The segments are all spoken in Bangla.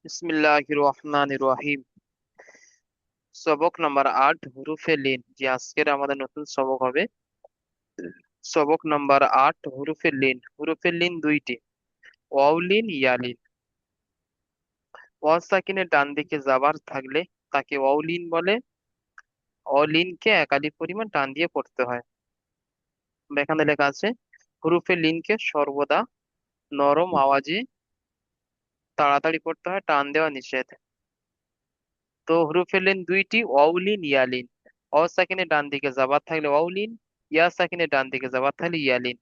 বিসমিল্লাহির রহমানির রহিম। সবক নাম্বার 8, হুরুফে লিন। যে আজকের আমাদের নতুন সবক হবে। সবক নাম্বার 8, হুরুফে লিন। হুরুফে লিন দুইটি: ওয়াও লিন, ইয়া লিন। ওয়াও সাকিনের ডান দিকে জাবার থাকলে তাকে ওয়াও লিন বলে। ওয়াও লিনকে একাধিক পরিমাণ টান দিয়ে পড়তে হয়। এখানে লেখা আছে, হুরুফে লিনকে সর্বদা নরম আওয়াজে তাড়াতাড়ি পড়তে হয়, টান দেওয়া নিষেধ। তো হুরুফে লিন দুইটি: ওয়াও লিন, ইয়া লিন। ওয়াও সাকিনের ডান দিকে জাবার থাকলে ওয়াও লিন, ইয়া সাকিনের ডান দিকে জাবার থাকলে ইয়া লিন।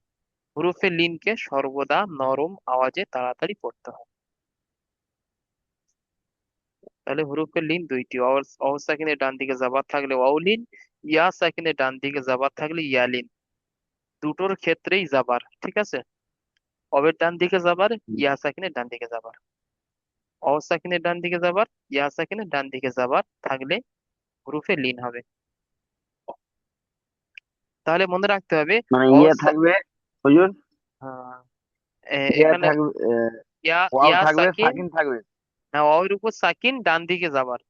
হুরুফে লিনকে সর্বদা নরম আওয়াজে তাড়াতাড়ি পড়তে হয়। তাহলে হুরুফে লিন দুইটি: ওয়াও সাকিনের ডান দিকে জাবার থাকলে ওয়াও লিন, ইয়া সাকিনের ডান দিকে জাবার থাকলে ইয়া লিন। দুটোর ক্ষেত্রেই জাবার, ঠিক আছে? অবের ডান দিকে জাবার, ইয়া সাকিনের ডান দিকে জাবার। ওয়াও সাকিনের ডান দিকে জাবার, ইয়া সাকিনের ডান দিকে জাবার থাকলে হুরুফে লিন হবে। তাহলে মনে রাখতে হবে, মানে ওয়াও ইয়ে থাকবে হুজুর। হ্যাঁ, ইয়ে এখানে থাকবে, ইয়া ওয়াও ইয়া থাকবে, সাকিন। সাকিন থাকবে। হ্যাঁ, ওয়াওর উপর সাকিন, ডান দিকে যাবার।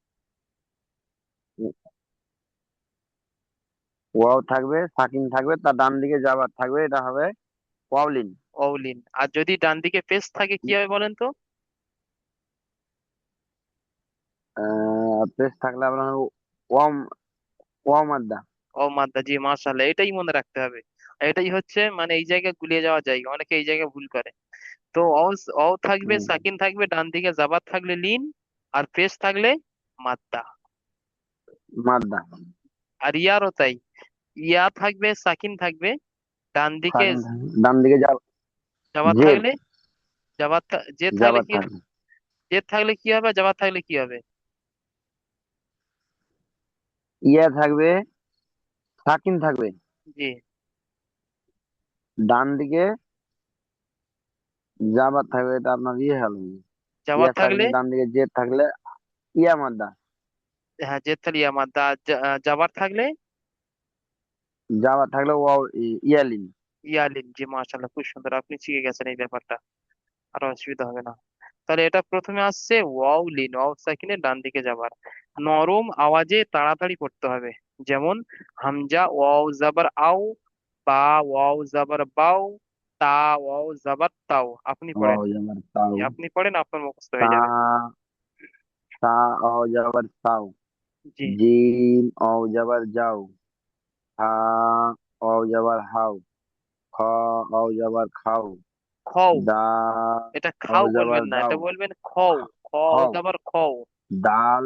ওয়াও থাকবে, সাকিন থাকবে, তার ডান দিকে যাবার থাকবে, এটা হবে ওয়াওলিন। অউলিন। আর যদি ডান দিকে পেস থাকে কি হবে বলেন তো? পেশ থাকলে আপনার ওয়াম, ওয়াও মাদ্দা। ও মাদ্দা, জি মাশাআল্লাহ, এটাই মনে রাখতে হবে। এটাই হচ্ছে মানে এই জায়গায় গুলিয়ে যাওয়া জায়গা, অনেকে এই জায়গায় ভুল করে। তো অ থাকবে, হুম, সাকিন থাকবে, ডান দিকে জাবার থাকলে লিন, আর পেস থাকলে মাদ্দা। মাদ্দা। আর ইয়ারও তাই, ইয়া থাকবে, সাকিন থাকবে, ডান দিকে সাকিন থাকবে, ডান দিকে জাবার জেদ, থাকলে জেদ থাকলে যাবার কি থাকবে। জেদ থাকলে কি হবে, জাবার থাকলে কি হবে? ইয়ে থাকবে, সাকিন থাকবে, জি, ডান দিকে যাবার থাকবে, এটা আপনার ইয়ে হলো। জাবার ইয়া থাকলে, সাকিনের ডান দিকে জেদ থাকলে ইয়া মাদ্দা। হ্যাঁ জেদ থাকলে ইয়া মাদ্দা। জাবার থাকলে যাবার থাকলে ওয়াও ইয়ালিন। ইয়ালিন। জি মাশাআল্লাহ, খুব সুন্দর, আপনি শিখে গেছেন এই ব্যাপারটা। আর অসুবিধা হবে না। তাহলে এটা প্রথমে আসছে ওয়াও লিন, ওয়াও সাকিনের ডান দিকে যাবার, নরম আওয়াজে তাড়াতাড়ি পড়তে হবে। যেমন হামজা ওয়াও জাবার আও, বা ওয়াও জাবার বাও, তা ওয়াও জাবার তাও। আপনি পড়েন। ওয়াও যাবার তাও, আপনি পড়েন, আপনার মুখস্থ হয়ে যাবে। তা, তা ওয়াও যাবার তাও, জি, জিম ওয়াও যাবার যাও, হা ওয়াও যাবার হাও, খ ওয়াও যাবার খাও, খও। দা এটা ওয়াও খাও যাবার বলবেন না, দাও, এটা বলবেন খও। খ খাও, যাবার খও। দাল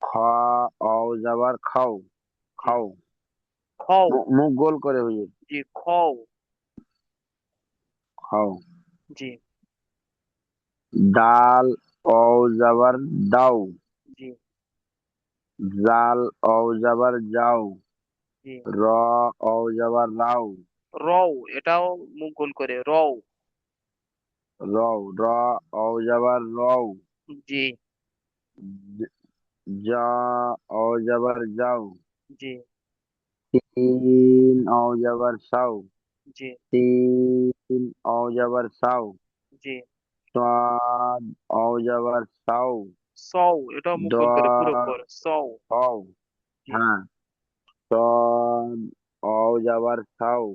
খ ওয়াও যাবার খাও, জি, খাও। খও। মুখ গোল করে হুজুর। জি, খও। খাও। জি, ডাল ওয়াও যাবার দাও, জি, জাল ওয়াও যাবার যাও, জি। র ওয়াও যাবার রাও, রও, এটাও মুখ গোল করে রও। রও র ওয়াও যাবার রও, জি, জ- যা ওয়াও যাবার যাও, জি, তিন ওয়াও যাবার সাও, জি, তিন ওয়াও যাবার সাও, জি। সাদ ওয়াও যাবার সাও, সও, এটাও মুখ গোল করে পুরো দল কর সও। হও। জি। হ্যাঁ, সদ ওয়াও যাবার সাও,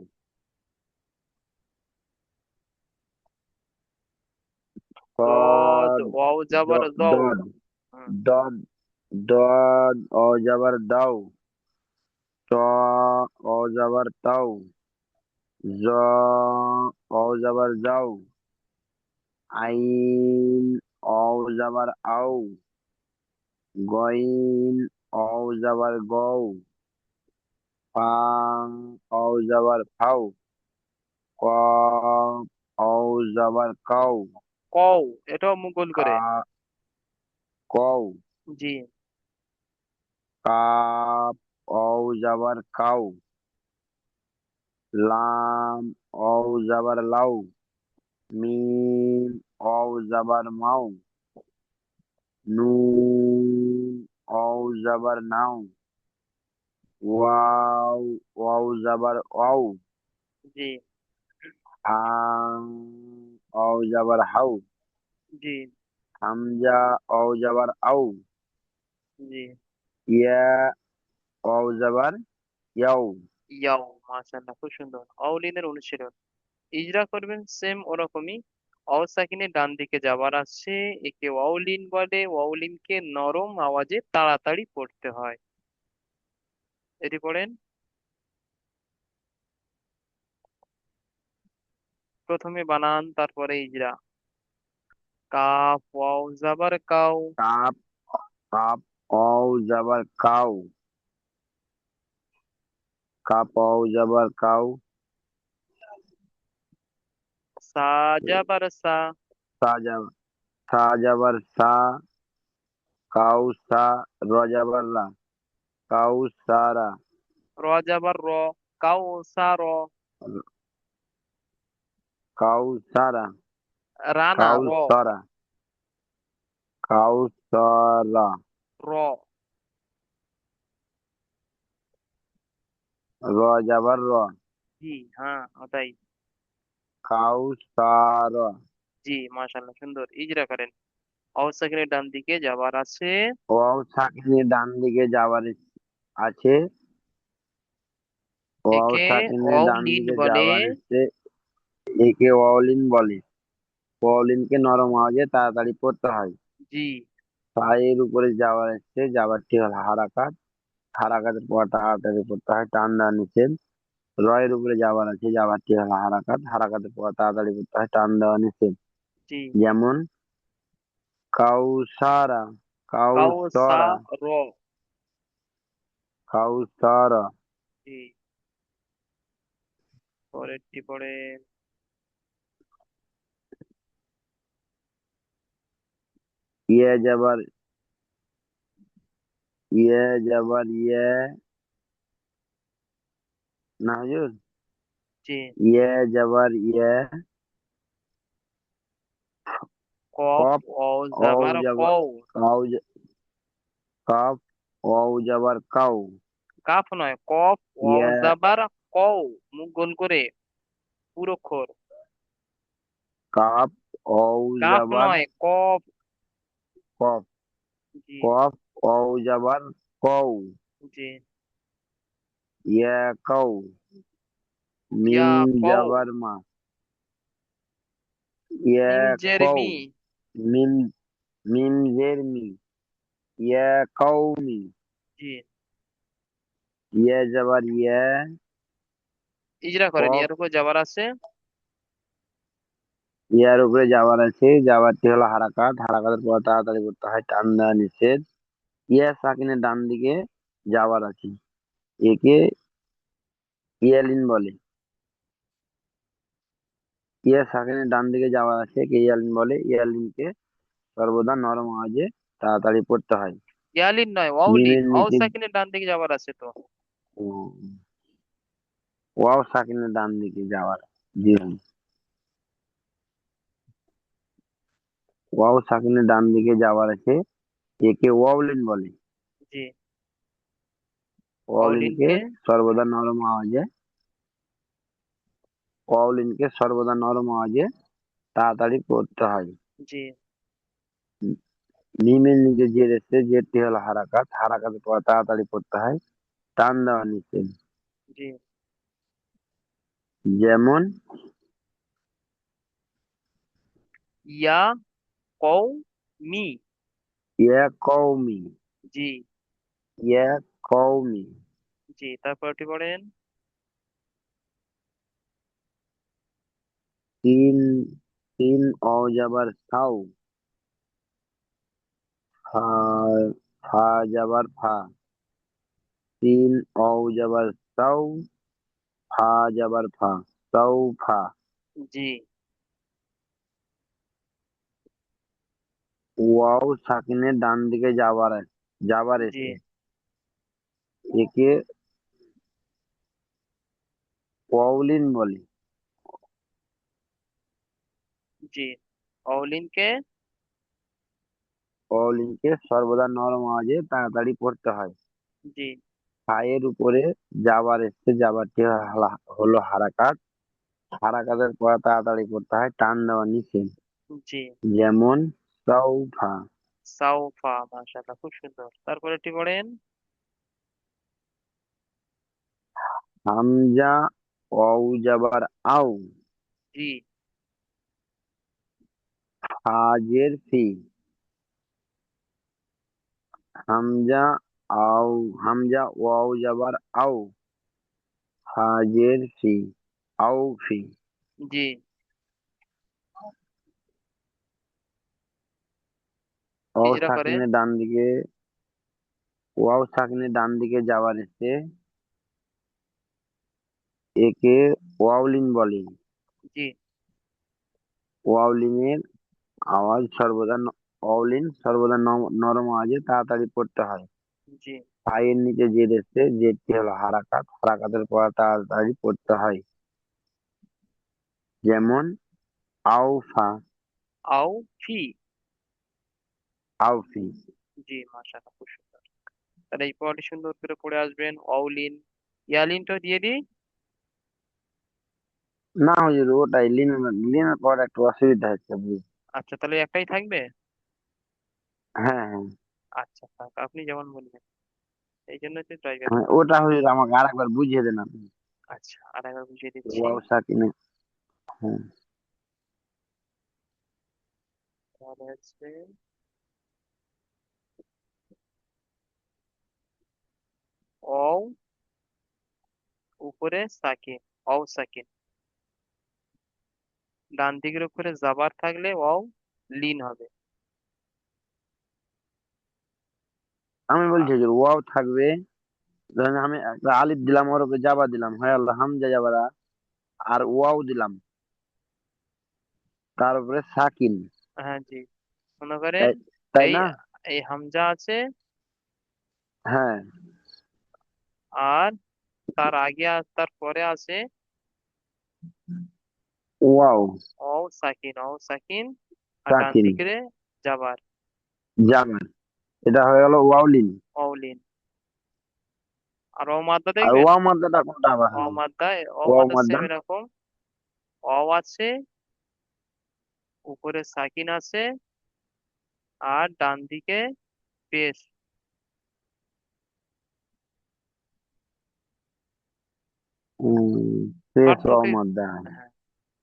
দদ সদ ওয়াও যাবার দও। দদ, হুম। দদ দদ ওয়াও যাবার দাও, ত ওয়াও যাবার তাও, জ ওয়াও যাবার যাও, আইন ওয়াও যাবার আও, গইন ওয়াও যাবার গও, ফাং ওয়াও যাবার ফাও, কফ ওয়াও যাবার কাও, কও, এটাও মুখ গোল কা করে। কও, জি, কাপ ওয়াও যাবার কাও, লাম ওয়াও যাবার লাউ, মিম ওয়াও যাবার মাও, নুন ওয়াও যাবার নাও, ওয়াও ওয়াও যাবার ওয়াও, জি, হাং ওয়াও যাবার হাউ, জি, হামজা অও যাবার আউ, জি। ইয়া অও যাবার ইয়াও। ইয়াও, মাশাআল্লাহ, খুব সুন্দর। অউলিনের অনুশীলন ইজরা করবেন সেম ওরকমই। অও সাকিনের ডান দিকে যাবার আছে, একে ওয়াউলিন বলে। ওয়াউলিনকে নরম আওয়াজে তাড়াতাড়ি পড়তে হয়। এটি পড়েন। প্রথমে বানান, তারপরে ইজরা। কাফ ওয়াও জাবার কাউ। কাপ কাপ অও যাবার কাউ, কাপ অও যাবার কাউ। সা জাবার সা। সা যাবার সা যাবার সা, কাউ সা, র যাবার রা, কাউ সারা। র জাবার র, কাউ সা র। কাউ সারা, রানা কাউ র। সরা, কাউ সরা। র। র যাবার র, জি, হ্যাঁ ওটাই। কাউ সারা। জি, মাশাআল্লাহ, সুন্দর। ইজরা করেন। অও সাকিনের ডান দিকে যাবার আছে, ওয়াও সাকিনের ডান দিকে যাবার আছে, ওয়াও একে সাকিনের ডান ওয়াউলিন দিকে বলে। যাবার আছে, একে ওয়াওলিন বলে। ওয়াওলিনকে নরম আওয়াজে তাড়াতাড়ি পড়তে হয়। জি। এর উপরে যাওয়ার আসছে, যাবারটি হলো হারাকাত। হারাকাতের পর তাড়াতাড়ি পড়তে হয়, টান দেওয়া নিষেধ। রয়ের উপরে যাবার আছে, যাবারটি হলো হারাকাত। হারাকাতের পর তাড়াতাড়ি পড়তে হয়, টান দেওয়া নিষেধ। জি। যেমন কাউসারা, কাউ সা কাউসরা, র। কাউসারা। জি। পরেরটি পড়ে। ইয়ে যাবার ইয়ে যাবার ইয়ে, না হুজুর। জি। ইয়ে যাবার ইয়ে, কফ কপ ওয়াও ও জাবার যাবার কও। কাউ, কাপ ও যাবার কাউ। কাফ নয়, কফ ওয়াও ইয়ে জাবার কও। মুখ গোল করে পুরো অক্ষর। কাপ ও কাফ যাবার নয়, কফ। কপ, জি। কপ ও যাবার কউ। জি। ইয়ে কউ, ইয়া মিম কও। যাবার মা, ইয়ে মিম কউ, জেরমি। মিম মিম জের মি, ইয়ে কৌমি। জি। ইয়ে যাবার ইয়ে, ইজরা করেন, কফ। ইয়ার উপর যাবার আছে। ইয়ার উপরে যাবার আছে, যাবারটি হলো হারাকাত। হারাকাতের পর তাড়াতাড়ি করতে হয়, টান দেওয়া নিষেধ। ইয়া সাকিনের ডান দিকে যাবার আছে, একে ইয়ালিন বলে। ইয়া সাকিনের ডান দিকে যাওয়ার আছে, একে ইয়ালিন বলে। ইয়ালিনকে সর্বদা নরম আওয়াজে তাড়াতাড়ি পড়তে হয়। ইয়ালিন নয়, ওয়াউলিন। মিমের ওয়াও নিচে সাকিনের ডান দিকে যাবার আছে তো। ওয়াও সাকিনের ডান দিকে যাওয়ার, জি হ্যাঁ। ওয়াও সাকিনের ডান দিকে যাওয়ার আছে, একে ওয়াউলিন বলে। জি। ওয়াউলিনকে ওয়াউলিনকে। সর্বদা নরম আওয়াজে, ওয়াউলিনকে সর্বদা নরম আওয়াজে তাড়াতাড়ি পড়তে হয়। জি। মিমের নিচে জের এসছে, জেরটি হলো হারাকাত। হারাকাতের পর তাড়াতাড়ি পড়তে হয়, টান দেওয়া নিষেধ। জি। যেমন ইয়া কও মি। ইয়া কওমি, জি। ইয়া কওমি। জি, তারপরটি পড়েন। তিন তিন অ যাবার সাউ, ফা ফা যাবার ফা। তিন অ যাবার সাউ, ফা যাবার ফা, সাউ ফা। জি। ওয়াও সাকিনের ডান দিকে যাবার জি। এসে, একে ওয়াউলিন বলে। জি। ওয়াউলিনকে। ওয়াউলিনকে সর্বদা নরম আওয়াজে তাড়াতাড়ি পড়তে হয়। জি। ফায়ের উপরে যাবার এসছে, যাবারটি হলো হারাকাত। হারাকাতের পর তাড়াতাড়ি করতে হয়, টান দেওয়া নিষেধ। জি। যেমন সাউফা। সাউফা, মাশাআল্লাহ, খুব সুন্দর। তারপরেরটি পড়েন। হামজা ওয়াও যাবার আও, জি। হাজের ফি। হামজা আও, হামজা ওয়াও যাবার আও, হাজের ফি, আও ফি। জি। ওয়াও হিজরা করেন। সাকিনের ডান দিকে, ওয়াও সাকিনের ডান দিকে যাওয়ার এসে একে ওয়াওলিন বলে। জি। ওয়াওলিনের আওয়াজ সর্বদা ওয়াওলিন সর্বদা নরম আওয়াজে তাড়াতাড়ি পড়তে হয়। জি। পায়ের নিচে জেড এসে, জেডটি হলো হারাকাত, হারাকাতের পর তাড়াতাড়ি পড়তে হয়। যেমন আউফা, আও ফি। আউফি। জি, মাশাআল্লাহ, খুব সুন্দর। তাহলে এই পড়াটি সুন্দর করে পড়ে আসবেন। অউলিন, ইয়ালিনটা দিয়ে দিই। না হুজুর, ওটাই লিনের পর একটু অসুবিধা হচ্ছে বুঝলি। আচ্ছা, তাহলে একটাই থাকবে। হ্যাঁ হ্যাঁ আচ্ছা, থাক, আপনি যেমন বলবেন, এই জন্য তো ট্রাই হ্যাঁ, করলাম। ওটা হুজুর আমাকে আরেকবার বুঝিয়ে দেন আপনি। আচ্ছা, আর একবার বুঝিয়ে দিচ্ছি। ওয়াও সাকিনে। হ্যাঁ। তাহলে হচ্ছে অও, উপরে সাকিন, অও সাকিন। ডান দিকের উপরে জাবার থাকলে অও লিন হবে। আমি আ- বলছি হুজুর, ওয়াও থাকবে, ধরেন আমি একটা আলিফ দিলাম, ওর উপরে জাবা দিলাম, হয় আল্লাহ হামজা যাবারা, আর ওয়াও দিলাম, তার উপরে সাকিন। হ্যাঁ, জি। মনে করেন তাই, তাই এই না? এই হামজা আছে, হ্যাঁ। আর তার আগে আর তার পরে আছে ওয়াও অও সাকিন, অও সাকিন, আর ডান সাকিন দিকে জাবার, জামান, এটা হয়ে গেল ওয়াওলিন। অউলিন। আর অ মাদ্দা আর দেখবেন। ওয়াও মাদ্দাটা কোনটা আবার অ হবে? মাদ্দা, অ ওয়াও মাদ্দা মাদ্দা। সেম এরকম। অ আছে, উপরে সাকিন আছে, আর ডান দিকে পেশ। শেষ ওয়াও পার্থক্য, মাদ্দা। হ্যাঁ,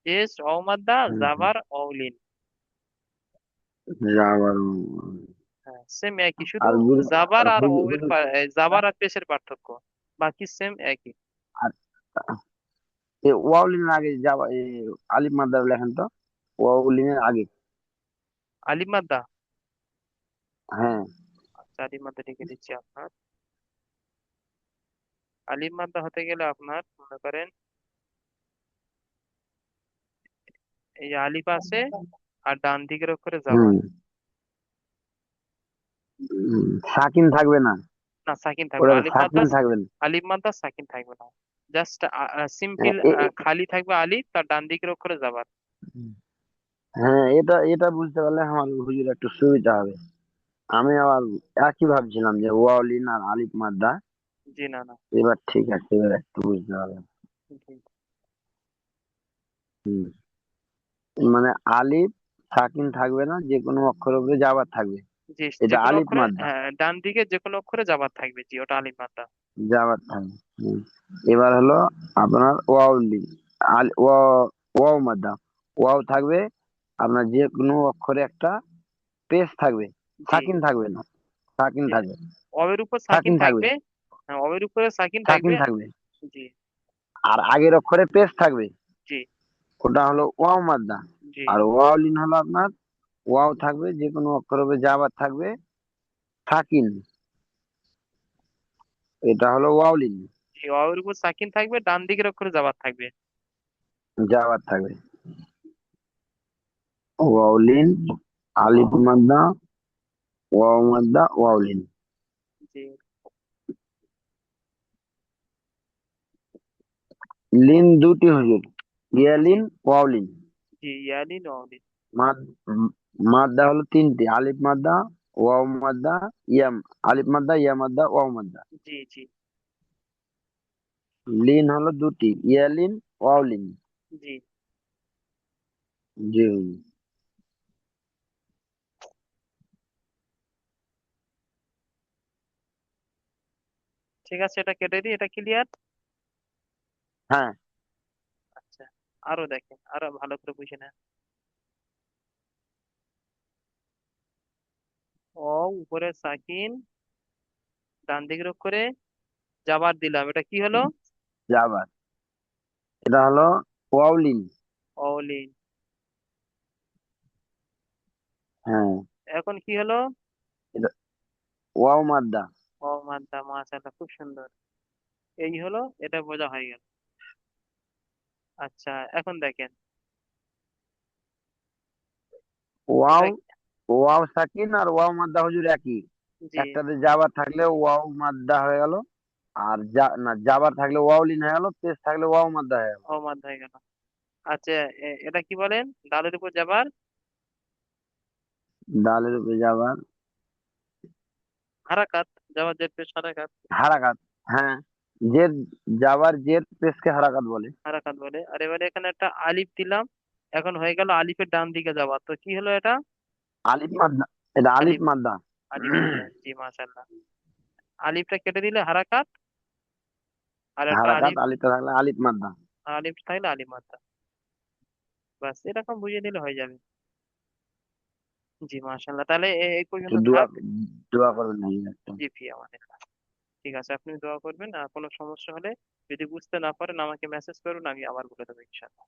পেশ অ মাদ্দা, হুম, হুম। জাবার অউলিন। জাবার। হ্যাঁ, সেম একই, শুধু আর গুরু, জাবার আর আর হুজুর অউয়ের হুজুর, জাবার আর পেশের পার্থক্য, বাকি সেম একই। আর ওয়াওলিনের আগে যাবা, আলিফ মাদ্দা লেখেন তো, ওয়াওলিনের আগে। আলিফ মাদ্দা। হ্যাঁ। আচ্ছা, আলিফ মাদ্দা লিখে দিচ্ছি আপনার। আলিফ মাদ্দা হতে গেলে আপনার মনে করেন এই যে আলিফ আছে, আর ডান দিকের অক্ষরে হুম। জাবার। সাকিন থাকবে না, না, সাকিন থাকবে না। ওটাতে সাকিন থাকবে না। আলিফ মাদ্দা সাকিন থাকবে না। জাস্ট সিম্পল, হ্যাঁ, খালি থাকবে আলিফ, তার ডান দিকের অক্ষরে জাবার। হ্যাঁ, এটা এটা বুঝতে পারলে আমার হুজুর একটু সুবিধা হবে। আমি আবার একই ভাবছিলাম যে ওয়াওলিন আর আলিফ মাদ্দা। জি, না, না। এবার ঠিক আছে, এবার একটু বুঝতে পারলাম। জি। হুম। মানে আলিফ সাকিন থাকবে না, যে কোনো অক্ষরের উপরে যাবার থাকবে। জি, যে এটা কোনো আলিফ অক্ষরে, মাদ্দা, হ্যাঁ, ডান দিকে যে কোনো অক্ষরে জাবার থাকবে, জি, ওটা আলিফ মাদ্দা। যাবার থাকবে। হুম। এবার হলো আপনার ওয়াওলিন, ওয়াও মাদ্দা। ওয়াও থাকবে, আপনার যে কোনো অক্ষরে একটা পেশ থাকবে, জি। সাকিন থাকবে না। সাকিন জি, থাকবে। অবের উপর সাকিন সাকিন থাকবে। থাকবে। হ্যাঁ, অবের উপরে সাকিন সাকিন থাকবে। থাকবে। জি। আর আগের অক্ষরে পেশ থাকবে, জি। ওটা হলো ওয়াও মাদ্দা। জি। আর ওয়াওলিন হলো আপনার ওয়াও থাকবে, যে কোনো অক্ষরের উপরে যাবার থাকবে, সাকিন, এটা হলো ওয়াওলিন, জি, অবের উপর সাকিন থাকবে, ডান দিকের অক্ষরে জাবার থাকবে। যাবার থাকবে। ওয়াওলিন, আলিফ মাদ্দা, ওয়াও মাদ্দা, ওয়াওলিন। জি। লিন দুটি হুজুর, জি। ইয়ালিন, ওয়াওলিন। জি, ইয়ালি নওলি। মাদ মাদ্দা হলো তিনটি, আলিফ মাদ্দা, ওয়াও মাদ্দা, ইয়াম, আলিফ মাদ্দা, ইয়া মাদ্দা, ওয়াও মাদ্দা। জি। জি। লিন হলো দুটি, ইয়ালিন, ওয়াওলিন। জি। জি হুজুর। ঠিক আছে, এটা কেটে দিই, এটা ক্লিয়ার। হ্যাঁ। আচ্ছা, আরো দেখেন, আরো ভালো করে বুঝে নেন। ও, উপরে সাকিন, ডান দিকের করে যাবার দিলাম, এটা কি হলো? যাবার, এটা হলো ওয়াউলিন। অলিন। হ্যাঁ। এখন কি হলো? এটা ওয়াও মাদ্দা। ও মাদ্দা, মাশাআল্লাহ, খুব সুন্দর। এই হলো, এটা বোঝা হয়ে গেল। আচ্ছা, এখন দেখেন। এটা ওয়াও, ওয়াও সাকিন আর ওয়াও মাদ্দা হুজুর একই। জি, একটাতে যাবার থাকলে ওয়াও মাদ্দা হয়ে গেল, আর না যাবার থাকলে ওয়াউলিন হয়ে গেল, পেশ থাকলে ওয়াও মাদ্দা হয়ে গেল। ও মাদ্দা হয়ে গেল। আচ্ছা, এটা কি বলেন? ডালের উপর যাবার ডালের উপরে যাবার হারাকাত, যাবার জের পেশ হারাকাত। হারাকাত। হ্যাঁ, জের, যাবার জের পেশকে হারাকাত বলে। হারাকাত বলে। আর এবারে এখানে একটা আলিফ দিলাম, এখন হয়ে গেল আলিফের ডান দিকে যাওয়া, তো কি হলো এটা? আলিফ মাদ্দা, এটা আলিফ আলিফ। মাদ্দা। আলিফ মাদ্দা, জি, মাশাআল্লাহ। আলিফটা কেটে দিলে হারাকাত, আর একটা হারাকাত, আলিফ। আলিফটা থাকলে আলিফ মাদ্দা। আলিফ থাকলে আলিফ মাদ্দা। বাস, এরকম বুঝে নিলে হয়ে যাবে। জি, মাশাআল্লাহ, তাহলে এই একটু পর্যন্ত দোয়া, থাক। দোয়া করবেন না একটু। জি, ফি আমাদের। ঠিক আছে, আপনি দোয়া করবেন, আর কোনো সমস্যা হলে যদি বুঝতে না পারেন আমাকে মেসেজ করুন, আমি আবার বলে দেবো ইনশাআল্লাহ।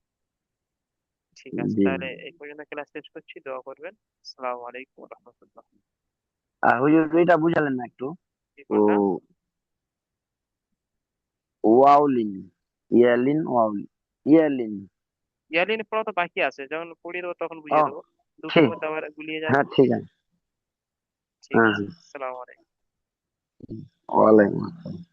ঠিক আছে, জি। তাহলে এই পর্যন্ত ক্লাস শেষ করছি, দোয়া করবেন। আসসালামু আলাইকুম রহমতুল্লাহ। আর হুজুর এটা বুঝালেন না একটু। কি ও, কোনটা? ওয়াউলিন, ইয়ালিন ওয়াউলিন, ইয়ালিন। ইয়ালিন পড়া তো বাকি আছে, যখন পড়িয়ে দেবো তখন ও, বুঝিয়ে দেবো। দুটোর ঠিক। মধ্যে আবার গুলিয়ে যায়। হ্যাঁ ঠিক আছে। ঠিক হ্যাঁ আছে, হ্যাঁ। আসসালামু আলাইকুম। ওয়ালাইকুম আসসালাম।